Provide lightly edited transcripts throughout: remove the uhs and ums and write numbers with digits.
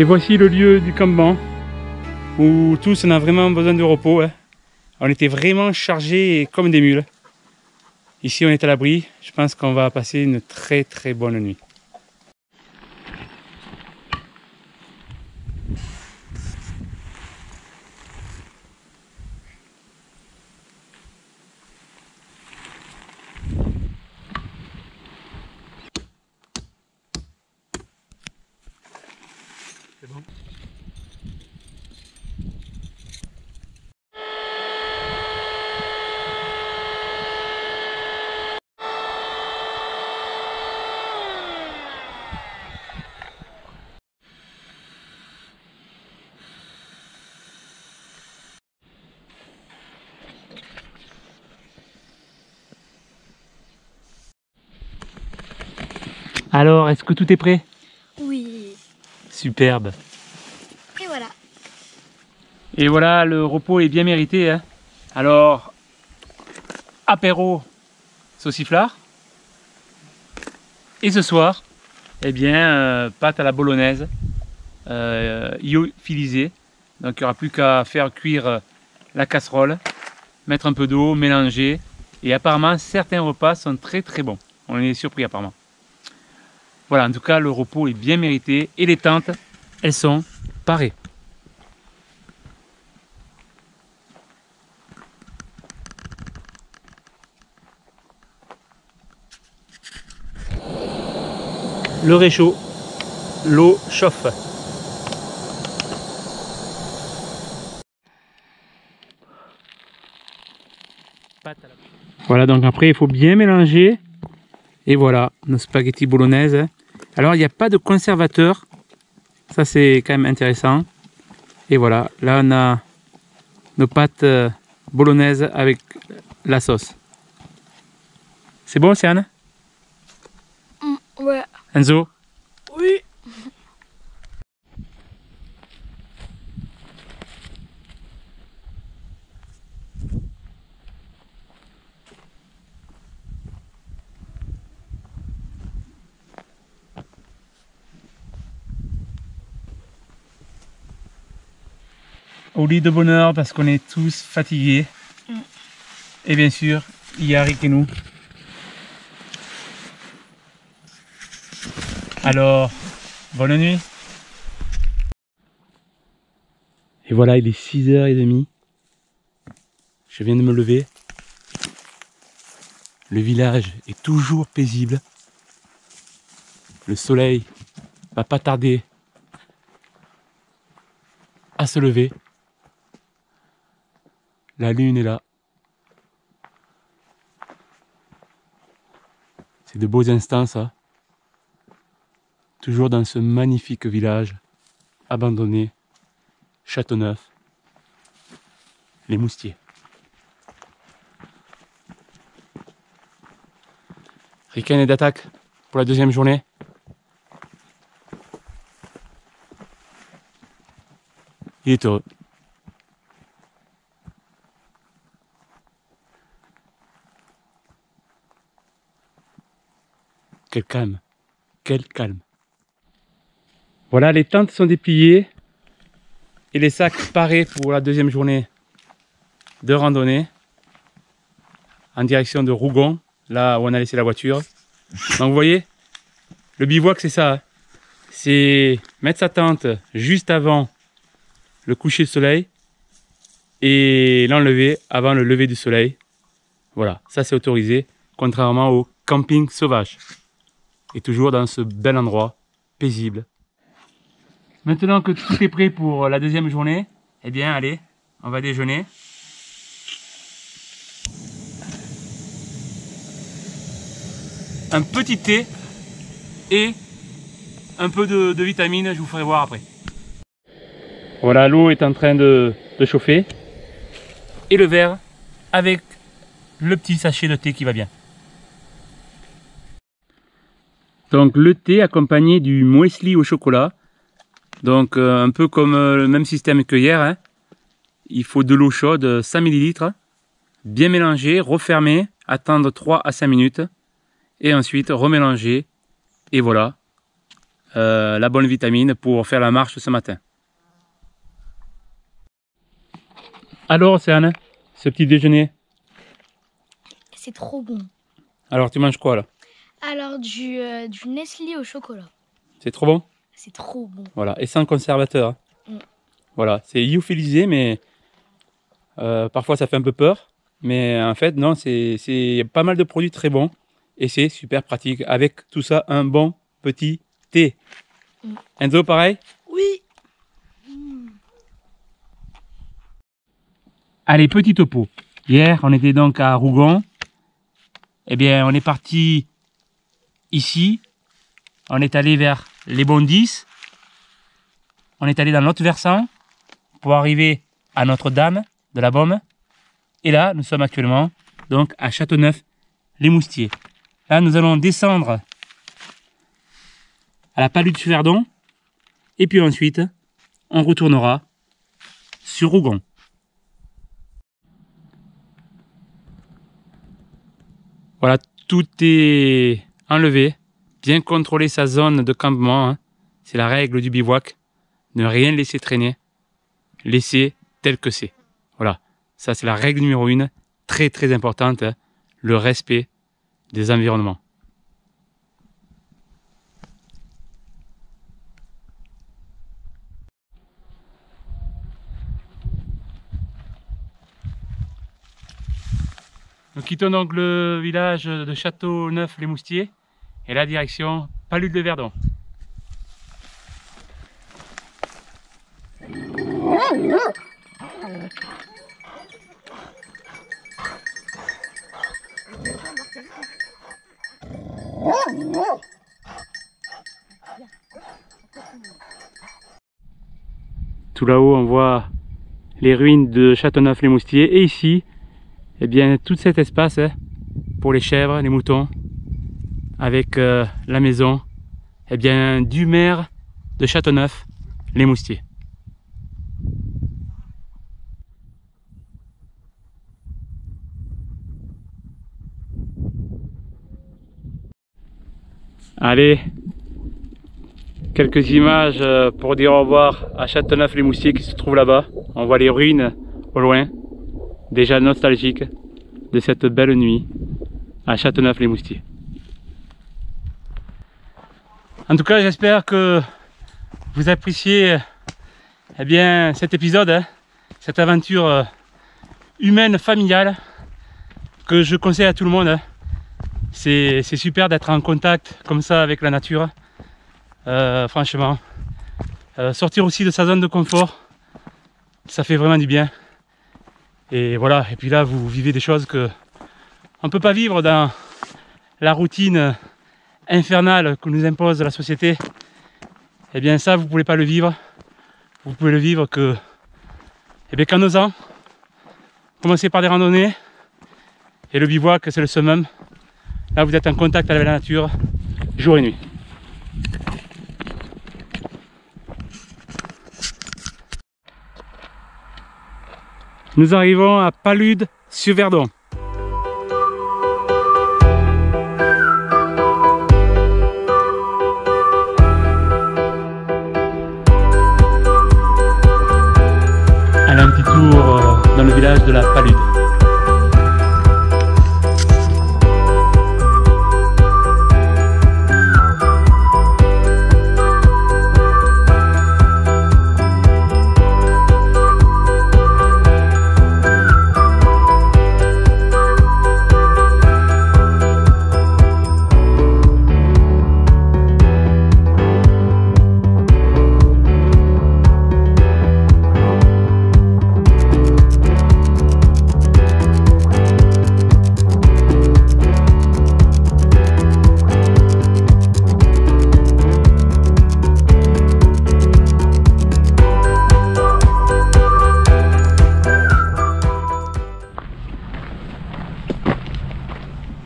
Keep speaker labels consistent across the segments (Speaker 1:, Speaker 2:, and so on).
Speaker 1: Et voici le lieu du campement où tous on a vraiment besoin de repos. On était vraiment chargés comme des mules. Ici on est à l'abri. Je pense qu'on va passer une très très bonne nuit. C'est bon. Alors, est-ce que tout est prêt?
Speaker 2: Oui.
Speaker 1: Superbe.
Speaker 2: Et voilà.
Speaker 1: Et voilà, le repos est bien mérité. Alors, apéro sauciflard. Et ce soir, eh bien, pâte à la bolognaise, lyophilisée. Donc, il n'y aura plus qu'à faire cuire la casserole, mettre un peu d'eau, mélanger. Et apparemment, certains repas sont très très bons. On est surpris apparemment. Voilà, en tout cas, le repos est bien mérité. Et les tentes, elles sont parées. Le réchaud, l'eau chauffe. Voilà, donc après il faut bien mélanger. Et voilà, nos spaghettis bolognaises. Alors il n'y a pas de conservateur. Ça c'est quand même intéressant. Et voilà, là on a nos pâtes bolognaises avec la sauce. C'est bon, Siane?
Speaker 2: Ouais.
Speaker 1: Enzo?
Speaker 2: Oui.
Speaker 1: Au lit de bonheur parce qu'on est tous fatigués. Et bien sûr, il y a Rick et nous. Alors, bonne nuit. Et voilà, il est 6h30. Je viens de me lever. Le village est toujours paisible. Le soleil va pas tarder à se lever. La lune est là. C'est de beaux instants, ça. Toujours dans ce magnifique village abandonné, Châteauneuf, les Moustiers. Riken est d'attaque pour la deuxième journée. Il est heureux. Quel calme, quel calme. Voilà, les tentes sont dépliées et les sacs parés pour la deuxième journée de randonnée en direction de Rougon, là où on a laissé la voiture. Donc vous voyez, le bivouac c'est ça, c'est mettre sa tente juste avant le coucher du soleil et l'enlever avant le lever du soleil. Voilà, ça c'est autorisé, contrairement au camping sauvage. Et toujours dans ce bel endroit, paisible. Maintenant que tout est prêt pour la deuxième journée, eh bien allez, on va déjeuner. Un petit thé et un peu de vitamines, je vous ferai voir après. Voilà, l'eau est en train de chauffer. Et le verre avec le petit sachet de thé qui va bien. Donc le thé accompagné du muesli au chocolat. Donc un peu comme le même système que hier. Il faut de l'eau chaude, 100 ml. Bien mélanger, refermer, attendre 3 à 5 minutes. Et ensuite remélanger. Et voilà. la bonne vitamine pour faire la marche ce matin. Alors Océane, ce petit déjeuner?
Speaker 2: C'est trop bon.
Speaker 1: Alors tu manges quoi là?
Speaker 2: Alors du Nestlé au chocolat.
Speaker 1: C'est trop bon?
Speaker 2: C'est trop bon.
Speaker 1: Voilà, et sans conservateur. Voilà, c'est lyophilisé, mais parfois ça fait un peu peur. Mais en fait, non, c'est pas mal de produits très bons. Et c'est super pratique. Avec tout ça, un bon petit thé. Enzo, pareil?
Speaker 2: Oui.
Speaker 1: Allez, petit topo. Hier, on était donc à Rougon. Eh bien, on est parti ici. On est allé vers les Bondis. On est allé dans l'autre versant pour arriver à Notre-Dame de la Baume. Et là, nous sommes actuellement donc à Châteauneuf-les-Moustiers. Là, nous allons descendre à la Palude-sur-Verdon. Et puis ensuite, on retournera sur Rougon. Voilà, tout est enlevé. Bien contrôler sa zone de campement. Hein. C'est la règle du bivouac. Ne rien laisser traîner. Laisser tel que c'est. Voilà, ça c'est la règle numéro 1. Très très importante. Hein. Le respect des environnements. Nous quittons donc le village de Châteauneuf-les-Moustiers et la direction Palude-de-Verdon. Tout là-haut, on voit les ruines de Châteauneuf-les-Moustiers et ici, eh bien, tout cet espace pour les chèvres, les moutons, avec la maison eh bien, du maire de Châteauneuf-les-Moustiers. Allez, quelques images pour dire au revoir à Châteauneuf-les-Moustiers qui se trouve là-bas. On voit les ruines au loin, déjà nostalgiques de cette belle nuit à Châteauneuf-les-Moustiers. En tout cas, j'espère que vous appréciez eh bien, cet épisode, hein, cette aventure humaine, familiale, que je conseille à tout le monde. Hein. C'est super d'être en contact comme ça avec la nature. Franchement, sortir aussi de sa zone de confort, ça fait vraiment du bien. Et voilà, et puis là vous vivez des choses que on ne peut pas vivre dans la routine infernale que nous impose la société. Et bien ça, vous ne pouvez pas le vivre. Vous pouvez le vivre que eh bien, qu'en osant. Commencez par des randonnées. Et le bivouac, c'est le summum. Là vous êtes en contact avec la nature, jour et nuit. Nous arrivons à Palude-sur-Verdon. Allez, un petit tour dans le village de la Palude.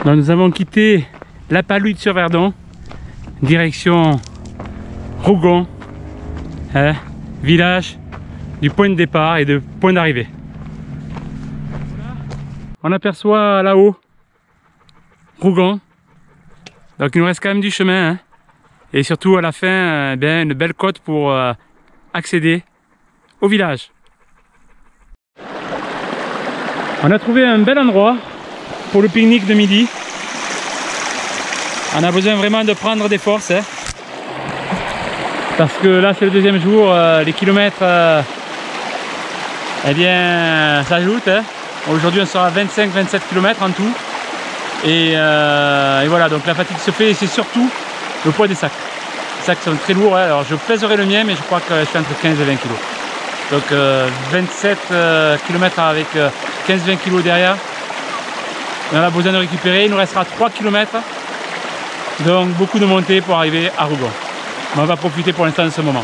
Speaker 1: Donc nous avons quitté la Palude-sur-Verdon, direction Rougon, hein, village du point de départ et de point d'arrivée. On aperçoit là-haut Rougon, donc il nous reste quand même du chemin, hein, Et surtout à la fin, une belle côte pour accéder au village. On a trouvé un bel endroit pour le pique-nique de midi. On a besoin vraiment de prendre des forces. Hein, parce que là c'est le deuxième jour, les kilomètres s'ajoutent. Hein. Aujourd'hui on sera à 25-27 km en tout. Et voilà, donc la fatigue se fait et c'est surtout le poids des sacs. Les sacs sont très lourds, hein. Alors je pèserai le mien mais je crois que je suis entre 15 et 20 kg. Donc 27 km avec 15-20 kg derrière. On a besoin de récupérer, il nous restera 3 km. Donc beaucoup de montées pour arriver à Rougon. Mais on va profiter pour l'instant de ce moment.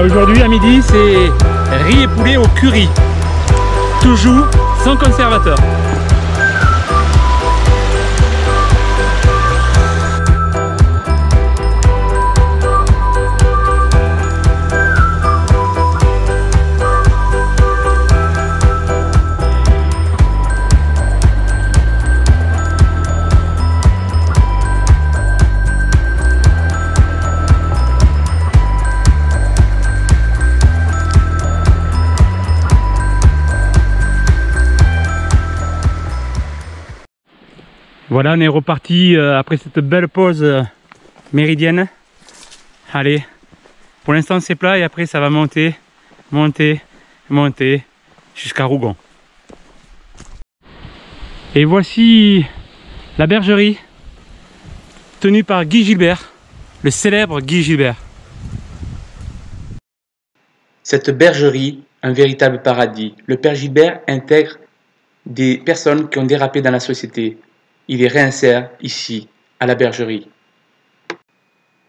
Speaker 1: Aujourd'hui à midi c'est riz et poulet au curry, toujours sans conservateur. Voilà, on est reparti après cette belle pause méridienne. Allez, pour l'instant c'est plat et après ça va monter, monter, monter jusqu'à Rougon. Et voici la bergerie tenue par Guy Gilbert, le célèbre Guy Gilbert.
Speaker 3: Cette bergerie, un véritable paradis. Le père Gilbert intègre des personnes qui ont dérapé dans la société. Il les réinsère ici, à la bergerie.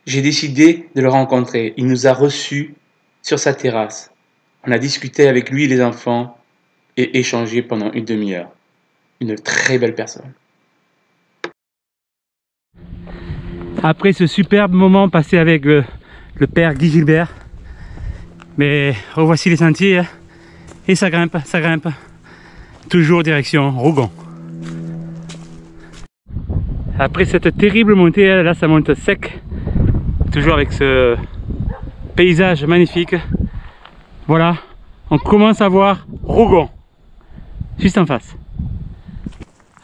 Speaker 3: J'ai décidé de le rencontrer. Il nous a reçus sur sa terrasse. On a discuté avec lui et les enfants et échangé pendant une demi-heure. Une très belle personne.
Speaker 1: Après ce superbe moment passé avec le père Guy Gilbert, mais revoici les sentiers hein, et ça grimpe, toujours direction Rougon. Après cette terrible montée, là ça monte sec, toujours avec ce paysage magnifique. Voilà, on commence à voir Rougon, juste en face.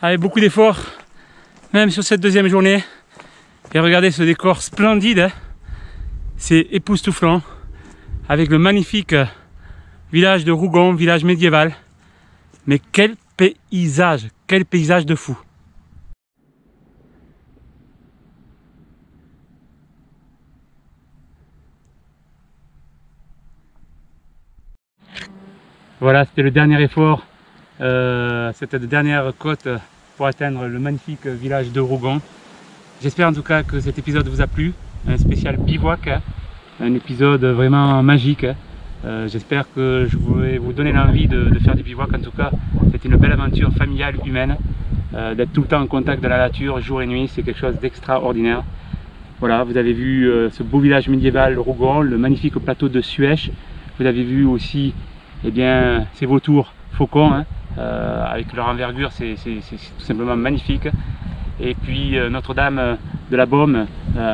Speaker 1: Avec beaucoup d'efforts, même sur cette deuxième journée. Et regardez ce décor splendide, hein. C'est époustouflant, avec le magnifique village de Rougon, village médiéval. Mais quel paysage de fou! Voilà, c'était le dernier effort, cette dernière côte pour atteindre le magnifique village de Rougon. J'espère en tout cas que cet épisode vous a plu, un spécial bivouac, hein, un épisode vraiment magique. Hein. J'espère que je vais vous donner l'envie de faire du bivouac. En tout cas, c'est une belle aventure familiale, humaine, d'être tout le temps en contact de la nature, jour et nuit, c'est quelque chose d'extraordinaire. Voilà, vous avez vu ce beau village médiéval Rougon, le magnifique plateau de Suèche. Vous avez vu aussi ces vautours faucons, hein, avec leur envergure, c'est tout simplement magnifique. Et puis Notre-Dame de la Baume,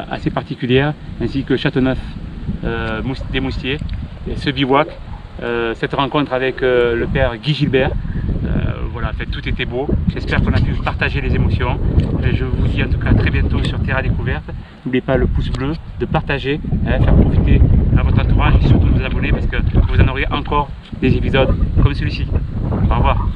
Speaker 1: assez particulière, ainsi que Châteauneuf des Moustiers. Et ce bivouac, cette rencontre avec le père Guy Gilbert, voilà, en fait, tout était beau. J'espère qu'on a pu partager les émotions. Et je vous dis en tout cas à très bientôt sur Terre à Découverte. N'oubliez pas le pouce bleu, de partager, faire profiter à votre entourage et surtout de vous abonner parce que vous en aurez encore des épisodes comme celui-ci. Au revoir.